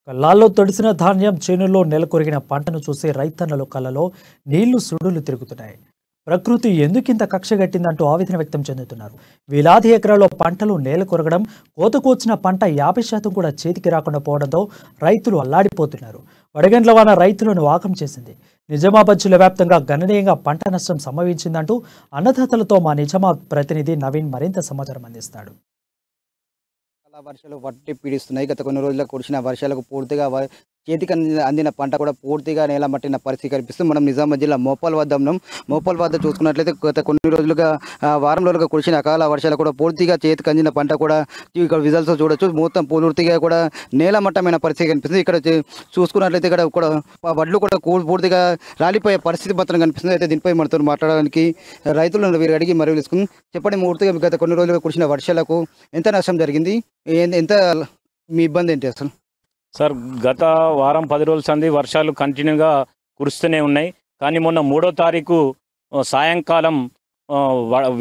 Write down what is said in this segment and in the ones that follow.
కళ్ళాల్లో తడిసిన ధాన్యం చేనుల్లో నెలకొరిగిన పంటను చూసి రైతన్నల కళ్ళలో నీళ్లు సుడులు తిరుగుతున్నాయి. ప్రకృతి ఎందుకింత కక్షగట్టిందంటూ ఆవేదన వ్యక్తం చెందుతున్నారు. వేలాది ఎకరాల్లో పంటలు నేలకొరగడం, కోతకొచ్చిన పంట 50% కూడా చేతికి రాకుండా పోవడంతో రైతులు అల్లాడిపోతున్నారు. వడగండ్ల వాన రైతులను వాకం చేసింది. నిజామాబాద్ జిల్లా వ్యాప్తంగా గణనీయంగా పంట నష్టం సంభవించిందంటూ అన్నదాతలతో మా నిజామాబాద్ ప్రతినిధి నవీన్ మరింత సమాచారం అందిస్తాడు. వర్షాలు పట్టి పీడిస్తున్నాయి. గత కొన్ని రోజులకు కురిసిన వర్షాలకు పూర్తిగా చేతికి అందిన పంట కూడా పూర్తిగా నేల మట్టిన పరిస్థితి కనిపిస్తుంది. మనం నిజామాబాద్ జిల్లా మోపాల్ వద్ద ఉన్నాం. మోపాల్ వద్ద చూసుకున్నట్లయితే గత కొన్ని రోజులుగా వారం రోజులుగా కురిసిన అకాల వర్షాలు కూడా పూర్తిగా చేతికి అందిన పంట కూడా ఇక్కడ విజువల్స్ చూడొచ్చు. మొత్తం పూర్తిగా కూడా నేల మట్టమైన పరిస్థితి కనిపిస్తుంది. ఇక్కడ చూసుకున్నట్లయితే ఇక్కడ కూడా వడ్లు కూడా పూర్తిగా రాలిపోయే పరిస్థితి మాత్రం కనిపిస్తుంది. అయితే దీనిపై మనతో మాట్లాడడానికి రైతులను వీరు అడిగి మరీ తెలుసుకుందాం. చెప్పండి, పూర్తిగా గత కొన్ని రోజులుగా కురిసిన వర్షాలకు ఎంత నష్టం జరిగింది, ఎంత మీ ఇబ్బంది ఏంటి అసలు? సార్, గత వారం 10 రోజుల సంది వర్షాలు కంటిన్యూగా కురుస్తూనే ఉన్నాయి. కానీ మొన్న 3వ తారీఖు సాయంకాలం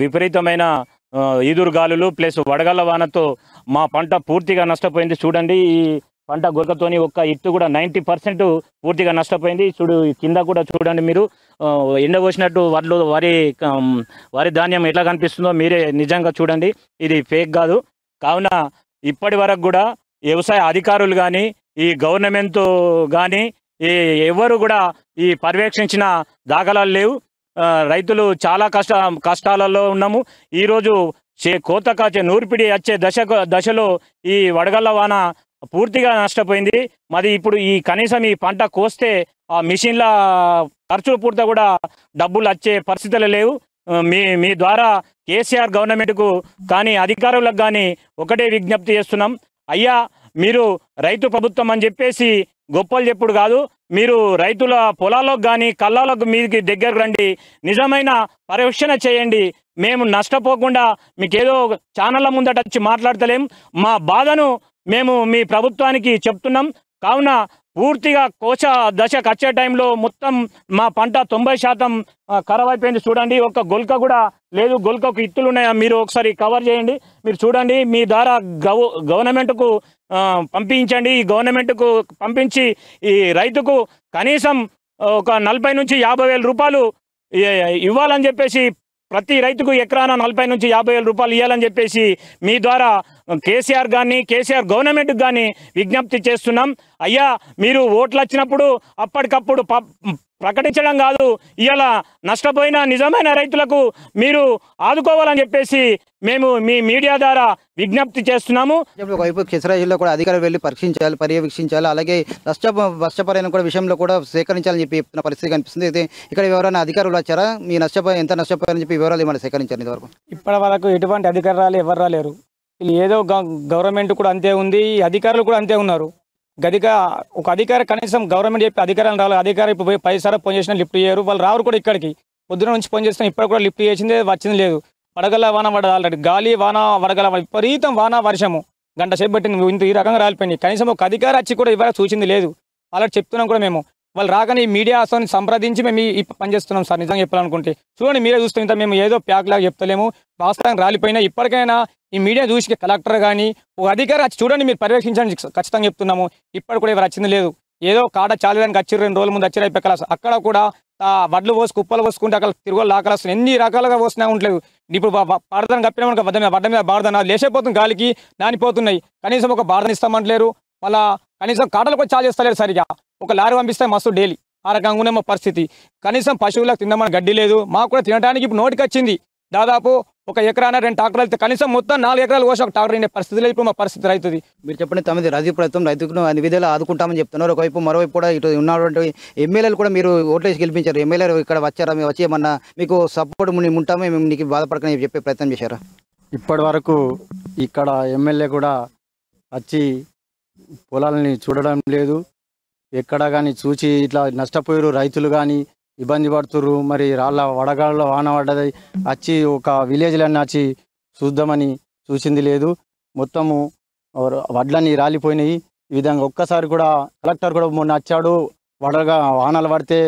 విపరీతమైన ఈదురుగాలులు ప్లస్ వడగళ్ల వానతో మా పంట పూర్తిగా నష్టపోయింది. చూడండి, ఈ పంట గొరకతోని ఒక్క ఇట్టు కూడా 90% పూర్తిగా నష్టపోయింది. కింద కూడా చూడండి, మీరు ఎండబోసినట్టు వరి ధాన్యం ఎట్లా కనిపిస్తుందో మీరే నిజంగా చూడండి. ఇది ఫేక్ కాదు. కావున ఇప్పటి వరకు కూడా వ్యవసాయ అధికారులు కానీ, ఈ గవర్నమెంట్ కానీ ఎవరు కూడా ఈ పర్యవేక్షించిన దాఖలాలు లేవు. రైతులు చాలా కష్టాలలో ఉన్నాము. ఈరోజు కోతకాచే నూర్పిడి వచ్చే దశలో ఈ వడగళ్ల వాన పూర్తిగా నష్టపోయింది. మరి ఇప్పుడు కనీసం ఈ పంట కోస్తే ఆ మిషన్ల ఖర్చులు పూర్తి కూడా డబ్బులు వచ్చే పరిస్థితులు లేవు. మీ ద్వారా కేసీఆర్ గవర్నమెంట్కు కానీ అధికారులకు కానీ ఒకటే విజ్ఞప్తి చేస్తున్నాం. అయ్యా, మీరు రైతు ప్రభుత్వం అని చెప్పేసి గొప్పలు చెప్పుడు కాదు. మీరు రైతుల పొలాలకు కానీ కళ్ళాలకు మీదకి దగ్గరకు రండి, నిజమైన పర్యవేక్షణ చేయండి. మేము నష్టపోకుండా మీకేదో ఛానళ్ళ ముందట వచ్చి మాట్లాడతలేం. మా బాధను మేము మీ ప్రభుత్వానికి చెప్తున్నాం. కావున పూర్తిగా కోశ దశకు వచ్చే టైంలో మొత్తం మా పంట 90% ఖరాబ్ అయిపోయింది. చూడండి, ఒక్క గొల్క కూడా లేదు. గొల్కకు ఇత్తులు ఉన్నాయా మీరు ఒకసారి కవర్ చేయండి. మీరు చూడండి, మీ ద్వారా గవర్నమెంట్కు పంపించండి. ఈ గవర్నమెంట్కు పంపించి ఈ రైతుకు కనీసం ఒక 40 నుంచి 50 వేల రూపాయలు ఇవ్వాలని చెప్పేసి, ప్రతి రైతుకు ఎకరాన 40 నుంచి 50 వేల రూపాయలు ఇవ్వాలని చెప్పేసి మీ ద్వారా కేసీఆర్ గవర్నమెంట్కి కానీ విజ్ఞప్తి చేస్తున్నాం. అయ్యా, మీరు ఓట్లు వచ్చినప్పుడు అప్పటికప్పుడు ప్రకటించడం కాదు, ఇవాళ నష్టపోయిన నిజమైన రైతులకు మీరు ఆదుకోవాలని చెప్పేసి మేము మీ మీడియా ద్వారా విజ్ఞప్తి చేస్తున్నాము. ఒకవైపు క్షేత్రస్థాయిలో కూడా అధికారులు వెళ్ళి పర్యవేక్షించాలి. అలాగే నష్టపరిహారం కూడా విషయంలో కూడా సేకరించాలని చెప్పి చెప్తున్న పరిస్థితి కనిపిస్తుంది. అయితే ఇక్కడ ఎవరైనా అధికారులు వచ్చారా? మీ ఎంత నష్టపోయారని చెప్పి వివరాలు ఏమైనా సేకరించారు ఇంతవరకు? ఇప్పటి వరకు ఎటువంటి అధికారులు ఎవరు రాలేరు. వీళ్ళు ఏదో గవర్నమెంట్ కూడా అంతే ఉంది, అధికారులు కూడా అంతే ఉన్నారు. ఒక అధికారి కనీసం గవర్నమెంట్ చెప్పి అధికారులు రాలేదు. అధికారి ఇప్పుడు 10 సార్లు ఫోన్ చేసినా లిఫ్ట్ చేయరు. వాళ్ళు రారు కూడా ఇక్కడికి. పొద్దున నుంచి ఫోన్ చేసినా ఇప్పుడు కూడా లిఫ్ట్ చేసిందే వచ్చింది లేదు. వడగల వాన పడదు, ఆల్రెడీ గాలి వాన వడగల విపరీతం వాన వర్షము గంట సేపు పెట్టింది. ఈ రకంగా రాలిపోయింది. కనీసం ఒక అధికారి వచ్చి కూడా ఇవాళ సూచింది లేదు. ఆల్రెడీ చెప్తున్నాం కూడా మేము. వాళ్ళు రాగానే ఈ మీడియా సంప్రదించి మేము ఈ పని చేస్తున్నాం సార్. నిజంగా చెప్పాలనుకుంటే చూడండి, మీరే చూస్తుంటే మేము ఏదో ప్యాక్ లాగా చెప్తలేము. వాస్తవంగా రాలిపోయినా ఇప్పటికైనా ఈ మీడియా చూసి కలెక్టర్ కానీ ఒక అధికారి వచ్చి చూడండి, మీరు పర్యవేక్షించండి ఖచ్చితంగా చెప్తున్నాము. ఇప్పటి కూడా ఎవరు వచ్చింది లేదు. ఏదో కాడ చాలేదానికి వచ్చి 2 రోజుల ముందు వచ్చి అయిపోయి అక్కడ కూడా వడ్లు కుప్పలు పోసుకుంటే అక్కడ తిరుగులు ఆకలి వస్తుంది. ఎన్ని రకాలుగా పోసినా ఉండలేదు. ఇప్పుడు బారదాన్ని కప్పినామనుకో వడ్డ మీద బారదాన్ని లేచిపోతుంది, గాలికి నానిపోతున్నాయి. కనీసం ఒక బారదాన్ని ఇస్తామంటలేరు. మళ్ళా కనీసం కాటలు కూడా చాలు చేస్తలేరు సరిగా. ఒక లారీ పంపిస్తే మస్తు డైలీ ఆ రకంగా ఉన్న పరిస్థితి. కనీసం పశువులకు తిందామని గడ్డి లేదు. మాకు కూడా తినడానికి ఇప్పుడు నోటికి వచ్చింది. దాదాపు ఒక ఎకరాన 2 ట్రాక్టర్లు అయితే కనీసం మొత్తం 4 ఎకరాలు కోసి ఒక ట్రాక్టర్ అనే పరిస్థితి లేదు. ఇప్పుడు మా పరిస్థితి రైతుది. మీరు చెప్పండి, తమది రాజకీయ ప్రభుత్వం రైతులను అన్ని విధాలు ఆదుకుంటామని చెప్తున్నారు. ఒకవైపు మరోవైపు కూడా ఇటు ఉన్నటువంటి ఎమ్మెల్యేలు కూడా మీరు ఓట్లేసి గెలిపించారు. ఎమ్మెల్యేలు ఇక్కడ వచ్చారా? మేము వచ్చి ఏమన్నా మీకు సపోర్ట్ ఉంటామే, మేము నీకు బాధపడకని చెప్పే ప్రయత్నం చేశారా? ఇప్పటి వరకు ఇక్కడ ఎమ్మెల్యే కూడా వచ్చి పొలాలని చూడడం లేదు. ఎక్కడ కానీ చూసి ఇట్లా నష్టపోయారు రైతులు కానీ ఇబ్బంది పడుతుర్రు. మరి వడగాళ్ళ వాన పడ్డది వచ్చి ఒక విలేజ్లన్నీ వచ్చి చూద్దామని చూసింది లేదు. మొత్తము వడ్లన్నీ రాలిపోయినాయి. ఈ విధంగా ఒక్కసారి కూడా కలెక్టర్ కూడా మొన్న వచ్చాడు. వానలు పడితే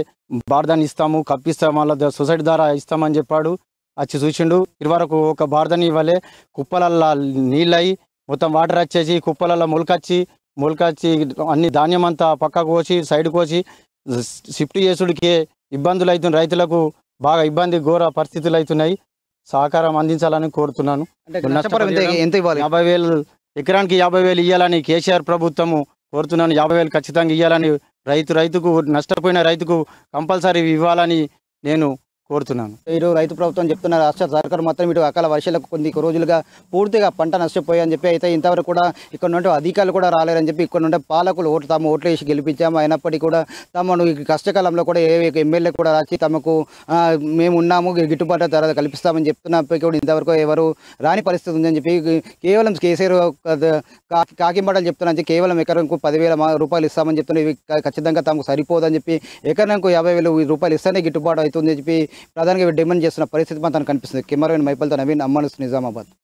బార్దాన్ని ఇస్తాము, కప్పిస్తాము, మళ్ళీ సొసైటీ ద్వారా ఇస్తామని చెప్పాడు. వచ్చి చూసిండు. ఇరువరకు ఒక బార్దాన్ని ఇవ్వలే. కుప్పలల్లో నీళ్ళు అయ్యి మొత్తం వాటర్ వచ్చేసి కుప్పలలో మొలకొచ్చి మొలకొచ్చి అన్ని ధాన్యం అంతా పక్కకు కోసి సైడ్ కోసి షిఫ్ట్ చేసుడికే ఇబ్బందులు అవుతున్నాయి. రైతులకు బాగా ఇబ్బంది ఘోర పరిస్థితులు అవుతున్నాయి. సహకారం అందించాలని కోరుతున్నాను. అంటే నష్టపరిహారం ఎంత ఇవ్వాలి? 50,000 ఎకరానికి 50,000 ఇవ్వాలని కేసీఆర్ ప్రభుత్వము కోరుతున్నాను. 50,000 ఖచ్చితంగా ఇవ్వాలని రైతుకు నష్టపోయిన రైతుకు కంపల్సరీ ఇవ్వాలని నేను కోరుతున్నాను. ఇటు రైతు ప్రభుత్వం చెప్తున్న రాష్ట్ర సర్కారు మాత్రం ఇటు అకాల వర్షాలకు కొన్ని రోజులుగా పూర్తిగా పంట నష్టపోయాయని చెప్పి అయితే ఇంతవరకు కూడా ఇక్కడ నుండి అధికారులు కూడా రాలేరని చెప్పి ఇక్కడ నుండి పాలకులు తాము ఓట్లు వేసి గెలిపించాము. అయినప్పటికీ కూడా తమను ఈ కష్టకాలంలో కూడా ఏ ఎమ్మెల్యే కూడా రాసి తమకు మేము ఉన్నాము గిట్టుబాటు ధర కల్పిస్తామని చెప్తున్నప్పటికీ కూడా ఇంతవరకు ఎవరు రాని పరిస్థితి ఉందని చెప్పి కేవలం కేసీఆర్ కాకింబడలు చెప్తున్నా కేవలం ఎకరంకు 10,000 రూపాయలు ఇస్తామని చెప్తున్నారు. ఇవి ఖచ్చితంగా తమకు సరిపోదని చెప్పి ఎకరానికి 50,000 రూపాయలు ఇస్తేనే గిట్టుబాటు అవుతుందని చెప్పి ప్రధానంగా డిమాండ్ చేస్తున్న పరిస్థితి మాత్రం కనిపిస్తుంది. కెమెరామెన్ మైపల్తో నవీన్, అమ్మానుస్, నిజామాబాద్.